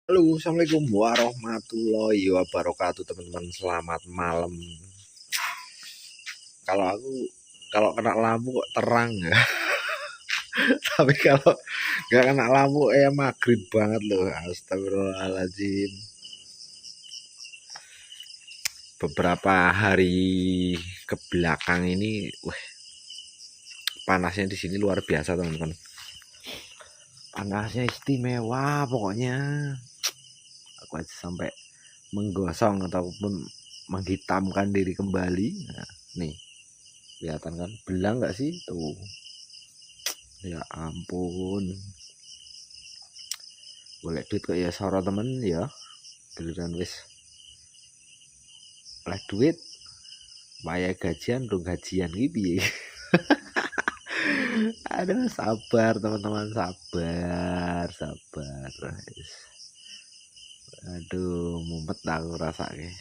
Halo, assalamualaikum warahmatullahi wabarakatuh, teman-teman. Selamat malam. Kalau aku kalau kena lampu kok terang ya. Tapi kalau nggak kena lampu maghrib banget loh. Astagfirullahaladzim. Beberapa hari ke belakang ini, wah, panasnya di sini luar biasa, teman-teman. Panasnya istimewa pokoknya. Aku aja sampai menggosong ataupun menghitamkan diri kembali. Nah, nih kelihatan kan belang nggak sih tuh, ya ampun. Boleh duit kok ya soro temen ya, giliran wis oleh duit waya gajian dong, gajian gitu. Aduh, sabar teman-teman, sabar sabar. Aduh, mumet aku rasa kayak.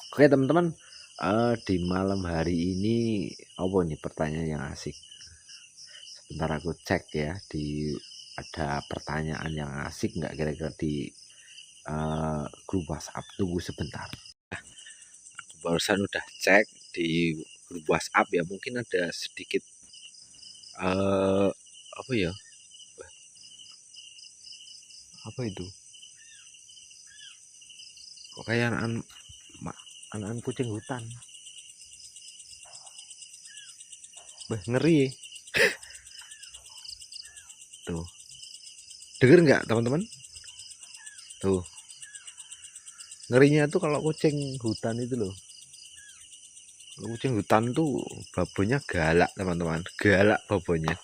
Oke teman-teman, di malam hari ini apa nih pertanyaan yang asik. Sebentar aku cek ya, di ada pertanyaan yang asik nggak kira-kira di grup WhatsApp. Tunggu sebentar. Aku barusan udah cek di grup WhatsApp ya, mungkin ada sedikit apa ya? Apa itu? Kok kayak anak kucing hutan. Bah, ngeri. Tuh. Denger nggak teman-teman? Tuh. Ngerinya tuh kalau kucing hutan itu loh. Kucing hutan tuh babonya galak, teman-teman. Galak babonya.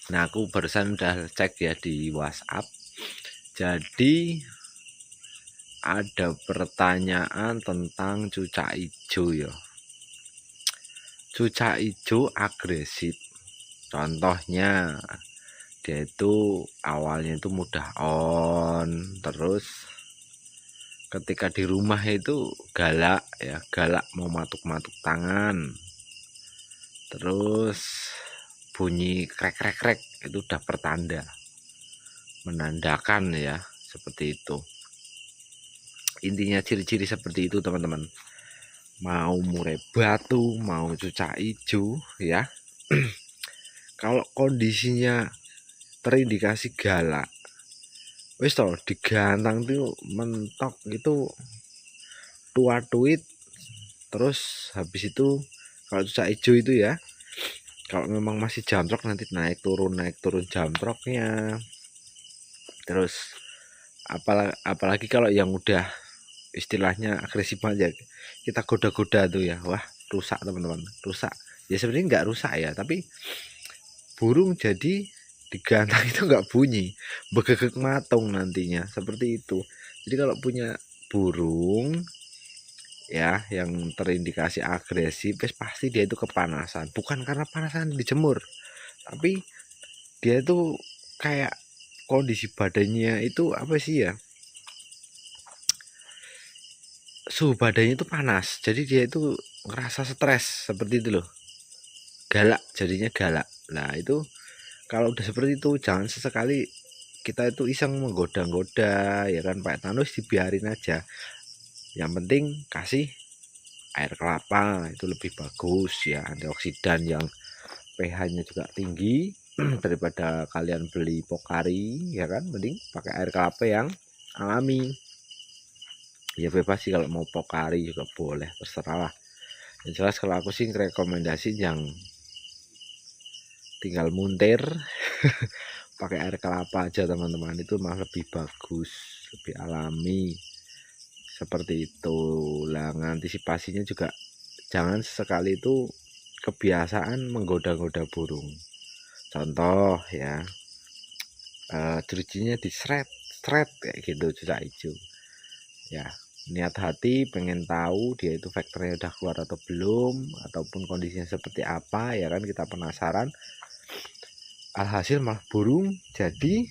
Nah, aku barusan udah cek ya di WhatsApp. Jadi ada pertanyaan tentang cucak hijau ya. Cucak hijau agresif. Contohnya dia itu awalnya itu mudah on, terus ketika di rumah itu galak ya, galak mau matuk-matuk tangan. Terus bunyi krek-krek-krek itu udah pertanda, menandakan ya, seperti itu. Intinya ciri-ciri seperti itu teman-teman. Mau murai batu, mau cucak hijau ya. Kalau kondisinya terindikasi galak, wis toh digantang tuh mentok itu tua tuit. Terus habis itu kalau cucak hijau itu ya, kalau memang masih jamrok nanti naik turun jamroknya. Terus apalagi kalau yang udah istilahnya agresif aja, kita goda-goda tuh ya, wah rusak teman-teman, rusak. Ya sebenarnya nggak rusak ya, tapi burung jadi digantang itu nggak bunyi, begegek matung nantinya, seperti itu. Jadi kalau punya burung ya yang terindikasi agresif, pasti dia itu kepanasan, bukan karena panasan dijemur, tapi dia itu kayak kondisi badannya itu apa sih ya, suhu badannya itu panas, jadi dia itu ngerasa stres seperti itu loh, galak, jadinya galak. Nah itu kalau udah seperti itu jangan sesekali kita itu iseng menggoda-goda ya kan, Pak Tanus dibiarin aja. Yang penting kasih air kelapa, itu lebih bagus ya, antioksidan yang pH-nya juga tinggi. Daripada kalian beli Pokari ya kan, mending pakai air kelapa yang alami. Ya bebas sih, kalau mau Pokari juga boleh, terserah lah. Yang jelas kalau aku sih rekomendasi yang tinggal muntir pakai air kelapa aja teman-teman, itu malah lebih bagus, lebih alami, seperti itu lah. Antisipasinya juga jangan sekali itu kebiasaan menggoda-goda burung. Contoh ya, jerujinya di seret kayak gitu, cucak hijau ya. Niat hati pengen tahu dia itu faktornya udah keluar atau belum, ataupun kondisinya seperti apa ya kan, kita penasaran. Alhasil malah burung jadi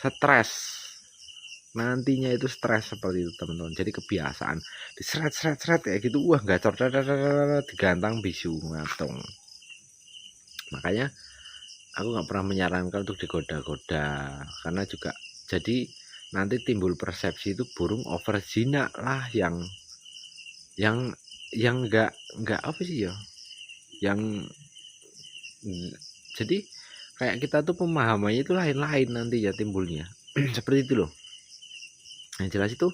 stres, nantinya itu stres seperti itu teman-teman. Jadi kebiasaan diseret-seret kayak gitu, wah gacor digantang bisu ngatung. Makanya aku nggak pernah menyarankan untuk digoda-goda, karena juga jadi nanti timbul persepsi itu burung over jinak lah, yang nggak apa sih ya, yang jadi kayak kita tuh pemahamannya itu lain-lain nanti ya timbulnya. Seperti itu loh. Yang jelas itu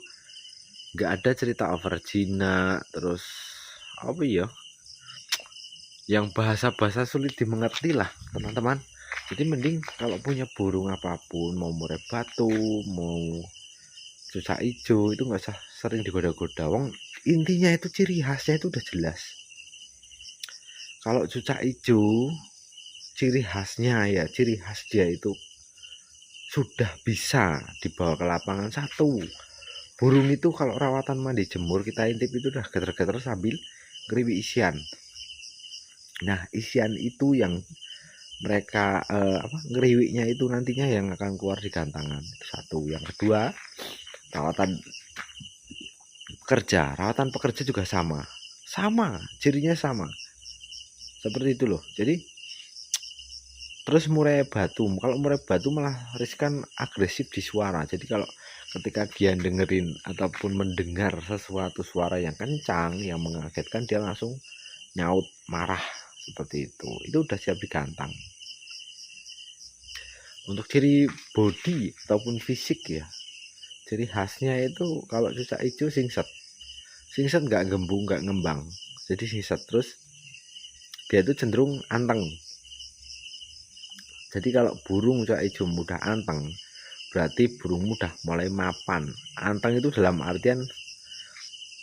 nggak ada cerita over jinak, terus apa ya, yang bahasa-bahasa sulit dimengerti lah teman-teman. Jadi mending kalau punya burung apapun, mau murai batu, mau cucak hijau, itu nggak usah sering digoda-goda. Wong intinya itu ciri khasnya itu udah jelas. Kalau cucak hijau, ciri khasnya ya, ciri khas dia itu sudah bisa dibawa ke lapangan. Satu, burung itu kalau rawatan mandi jemur kita intip itu udah geter-geter sambil ngeriwi isian. Nah, isian itu yang mereka ngeriwiknya itu nantinya yang akan keluar di gantangan. Itu satu. Yang kedua, rawatan pekerja juga sama, cirinya sama, seperti itu loh. Jadi terus murai batu, kalau murai batu malah riskan agresif di suara. Jadi kalau ketika dia dengerin ataupun mendengar sesuatu suara yang kencang, yang mengagetkan, dia langsung nyaut, marah, seperti itu udah siap digantang. Untuk ciri body ataupun fisik ya, ciri khasnya itu kalau cucak hijau singset nggak gembung, nggak ngembang, jadi singset. Terus dia itu cenderung anteng. Jadi kalau burung cucak hijau mudah anteng, berarti burung mudah mulai mapan. Anteng itu dalam artian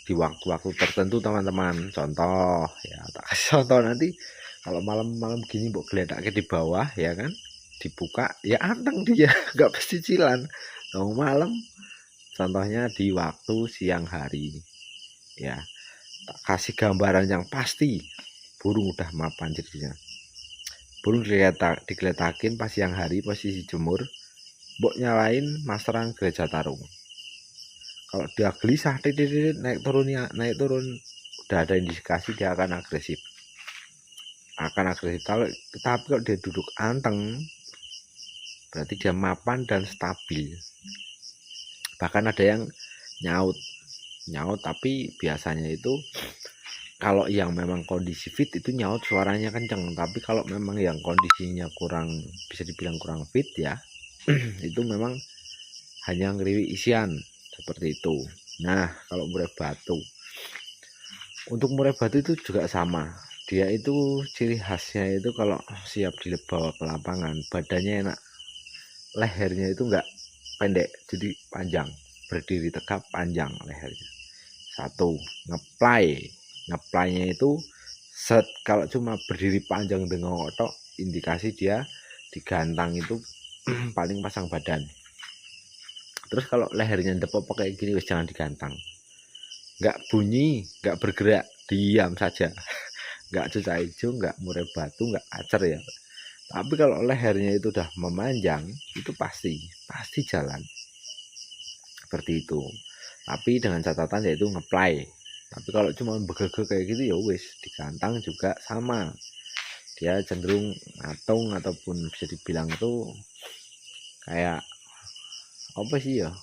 di waktu-waktu tertentu teman-teman. Contoh ya, tak kasih contoh nanti. Kalau malam-malam gini mbok geledakke di bawah ya kan, dibuka ya anteng dia, nggak pesicilan. Kalau malam, contohnya di waktu siang hari ya, tak kasih gambaran yang pasti burung udah mapan. Jadinya burung digeletakin pas siang hari posisi jemur, mbok nyalain masteran gereja tarung. Kalau dia gelisah naik turun, udah ada indikasi dia akan agresif. Tapi kalau dia duduk anteng, berarti dia mapan dan stabil. Bahkan ada yang nyaut, tapi biasanya itu kalau yang memang kondisi fit itu nyaut suaranya kenceng. Tapi kalau memang yang kondisinya kurang, bisa dibilang kurang fit ya, itu memang hanya ngeriwi isian, seperti itu. Nah, kalau murai batu, untuk murai batu itu juga sama. Dia itu ciri khasnya itu kalau siap dibawa ke lapangan, badannya enak, lehernya itu enggak pendek, jadi panjang, berdiri tegap panjang lehernya. Satu, ngeplaynya itu kalau cuma berdiri panjang dengan otot, indikasi dia digantang itu paling pasang badan. Terus kalau lehernya depok kayak gini, wis jangan digantang. Nggak bunyi, nggak bergerak, diam saja. Nggak cucak hijau, nggak murai batu, nggak acer ya. Tapi kalau lehernya itu udah memanjang, itu pasti jalan, seperti itu. Tapi dengan catatan yaitu ngeplay. Tapi kalau cuma begege kayak gitu ya wis, digantang juga sama. Dia cenderung ngatung ataupun bisa dibilang itu kayak apa sih ya,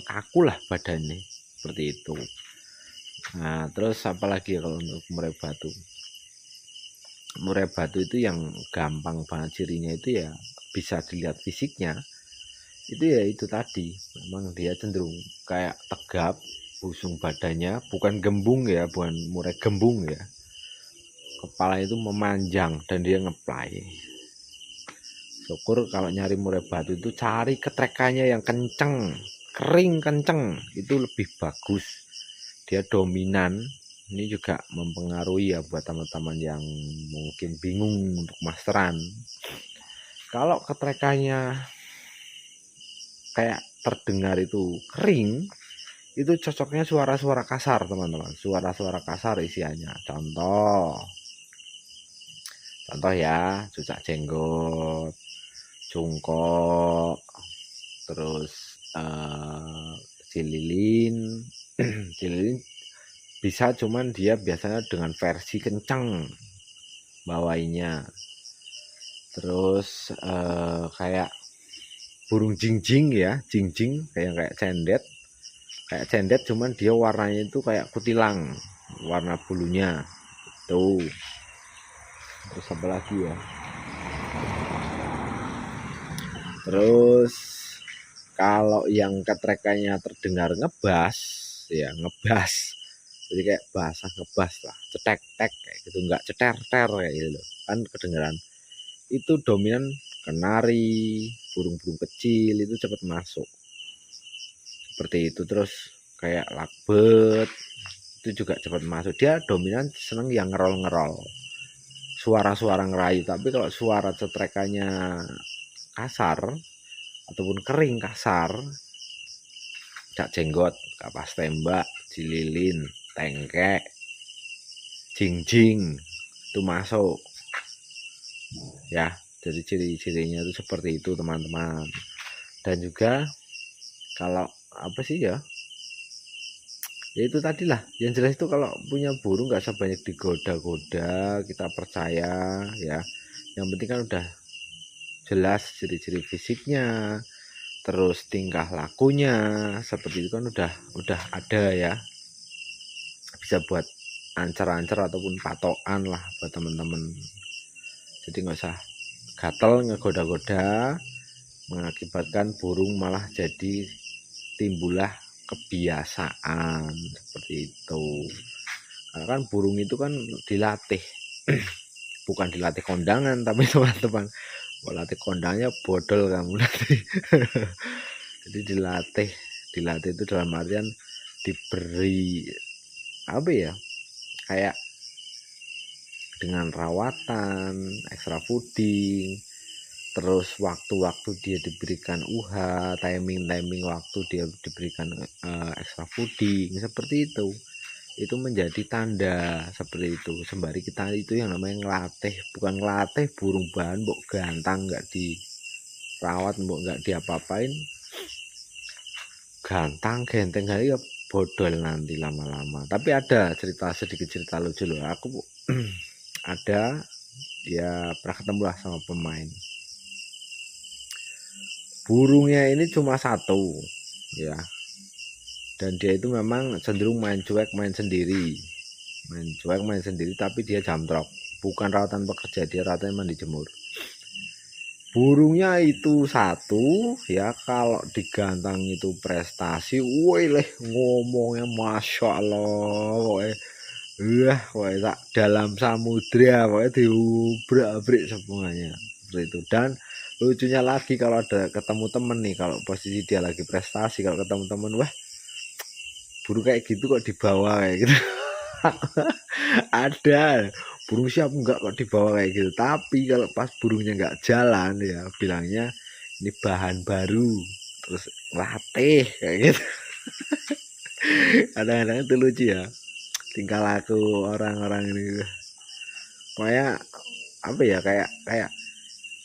kaku lah badannya, seperti itu. Nah, terus apalagi ya kalau untuk murai batu itu yang gampang banget cirinya itu ya bisa dilihat fisiknya. Itu ya itu tadi, memang dia cenderung kayak tegap, busung badannya, bukan gembung ya, bukan murai gembung ya. Kepala itu memanjang dan dia ngeplay. Syukur kalau nyari murai batu itu cari ketrekannya yang kenceng, kering kenceng, itu lebih bagus. Dia dominan. Ini juga mempengaruhi ya buat teman-teman yang mungkin bingung untuk masteran. Kalau ketrekannya kayak terdengar itu kering, itu cocoknya suara-suara kasar teman-teman, suara-suara kasar isiannya. Contoh ya, cucak jenggot, cungkok, terus cililin. Cililin bisa, cuman dia biasanya dengan versi kencang bawainya. Terus kayak burung jingjing ya, jingjing kayak cendet cuman dia warnanya itu kayak kutilang, warna bulunya tuh. Terus apa lagi ya, terus kalau yang ketrekannya terdengar ngebas ya, ngebas jadi kayak bahasa ngebas lah, cetek tek kayak gitu, nggak ceter ter kayak gitu loh kan kedengeran. Itu dominan kenari, burung-burung kecil itu cepat masuk seperti itu. Terus kayak lakbet itu juga cepat masuk, dia dominan seneng yang ngerol-ngerol, suara-suara ngerayu. Tapi kalau suara cetrekannya kasar ataupun kering kasar, cak jenggot, kapas tembak, cililin, tengkek, jingjing itu masuk ya. Jadi ciri-cirinya itu seperti itu teman-teman. Dan juga kalau apa sih ya, ya itu tadi lah yang jelas itu, kalau punya burung nggak usah banyak digoda-goda, kita percaya ya. Yang penting kan udah jelas ciri-ciri fisiknya, terus tingkah lakunya seperti itu kan udah ada ya, bisa buat ancer-ancer ataupun patokan lah buat teman-teman. Jadi nggak usah gatel ngegoda-goda, mengakibatkan burung malah jadi timbullah kebiasaan seperti itu. Karena kan burung itu kan dilatih, bukan dilatih kondangan tapi teman-teman, latih kondangnya bodol kamu nanti. Jadi dilatih itu dalam artian diberi apa ya, kayak dengan rawatan, extra fooding, terus waktu-waktu dia diberikan UHA, timing waktu dia diberikan extra fooding seperti itu menjadi tanda seperti itu. Sembari kita itu yang namanya ngelatih, bukan ngelatih burung bahan mbok gantang nggak dirawat, mbok nggak diapa-apain, gantang genteng kali ya bodol nanti lama-lama. Tapi ada sedikit cerita lucu loh, aku ada ya pernah ketemu lah sama pemain, burungnya ini cuma satu ya, dan dia itu memang cenderung main cuek main sendiri, tapi dia jamtrok, bukan rawatan pekerja, dia rawatan mandi jemur. Burungnya itu satu ya, kalau digantang itu prestasi, woi leh ngomongnya masya Allah, wah tak dalam samudra, pokoknya diubrak-abrik semuanya seperti itu. Dan lucunya lagi kalau ada ketemu temen nih, kalau posisi dia lagi prestasi, kalau ketemu temen, wah burung kayak gitu kok dibawa kayak gitu. Ada burung siap enggak kok dibawa kayak gitu, tapi kalau pas burungnya nggak jalan ya bilangnya ini bahan baru, terus latih kayak gitu. Kadang-kadang itu lucu ya tingkah laku orang-orang ini, kayak apa ya, kayak kayak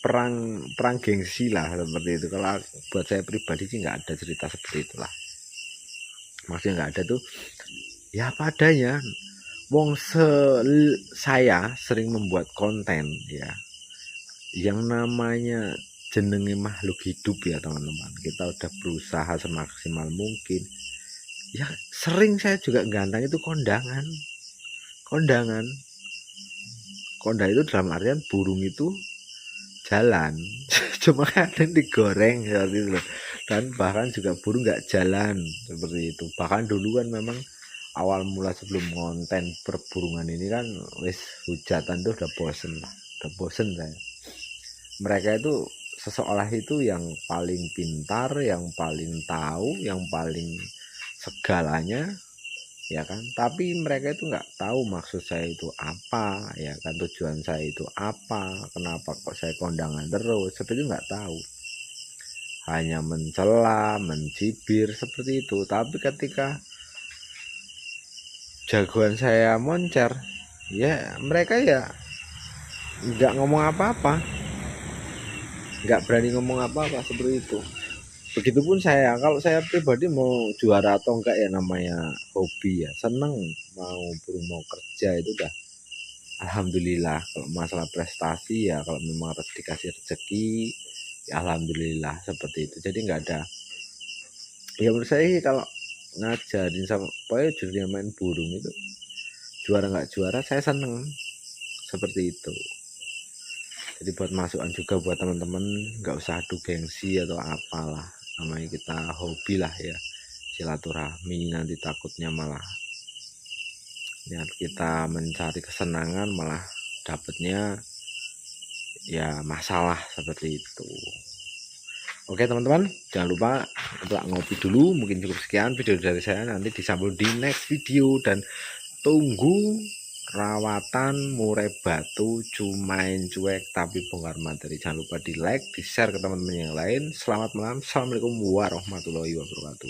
perang perang gengsi lah seperti itu. Kalau buat saya pribadi sih nggak ada cerita seperti itulah, maksudnya nggak ada tuh, ya apa adanya. Saya sering membuat konten ya, yang namanya jenenge makhluk hidup ya teman-teman, kita udah berusaha semaksimal mungkin ya. Sering saya juga gantang itu kondangan kondang itu dalam artian burung itu jalan cuma kadang digoreng seperti itu loh. Dan bahkan juga burung nggak jalan seperti itu. Bahkan dulu kan memang awal mula sebelum konten perburungan ini kan wis hujatan tuh udah bosen saya. Mereka itu seseolah itu yang paling pintar, yang paling tahu, yang paling segalanya ya kan. Tapi mereka itu nggak tahu maksud saya itu apa ya kan, tujuan saya itu apa, kenapa kok saya kondangan terus, seperti itu nggak tahu, hanya mencela mencibir seperti itu. Tapi ketika jagoan saya moncer ya, mereka ya nggak ngomong apa-apa, nggak berani ngomong apa-apa seperti itu. Begitupun saya, kalau saya pribadi mau juara atau enggak ya namanya hobi ya, seneng mau burung mau kerja itu udah alhamdulillah. Kalau masalah prestasi ya kalau memang harus dikasih rezeki ya alhamdulillah seperti itu. Jadi nggak ada, ya menurut saya sih kalau ngajarin sama pokoknya jadinya main burung itu, juara nggak juara saya seneng seperti itu. Jadi buat masukan juga buat teman-teman, nggak usah adu gengsi atau apalah, namanya kita hobi lah ya, silaturahmi. Nanti takutnya malah niat kita mencari kesenangan malah dapatnya ya masalah seperti itu. Oke teman-teman, jangan lupa untuk ngopi dulu. Mungkin cukup sekian video dari saya, nanti disambung di next video. Dan tunggu rawatan murai batu cumain cuek tapi bongkar materi. Jangan lupa di like, di share ke teman-teman yang lain. Selamat malam, assalamualaikum warahmatullahi wabarakatuh.